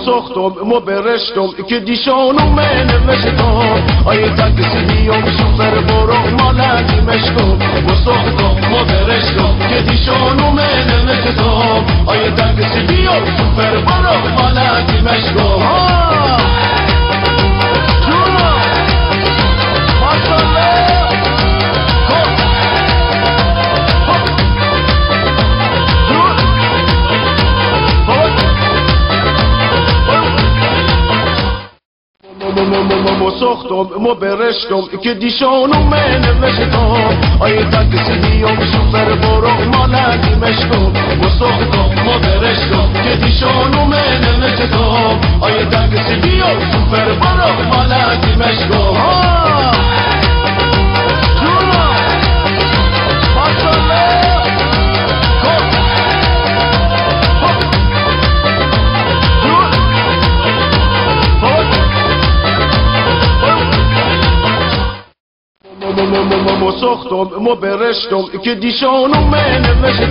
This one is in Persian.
ساختم ما برشتم که دیشانو من نوشتم آیه تاکسی بیام سوپر برو مالکی مشکم ما ساختم ما برشتم که دیشانو من نوشتم آیه تاکسی بیام سوپر برو مالکی مشکم ما ساختم ما برشتم که دیشانو من نوشتم آیه تاکسی بیام سوپر برو مالکی مشکم ما ساختم ما برشتم که دیشانو من نوشتم آیه تاکسی بیام سوپر برو مالکی مشکم ما ساختم ما برشتم که دیشانو من نوشتم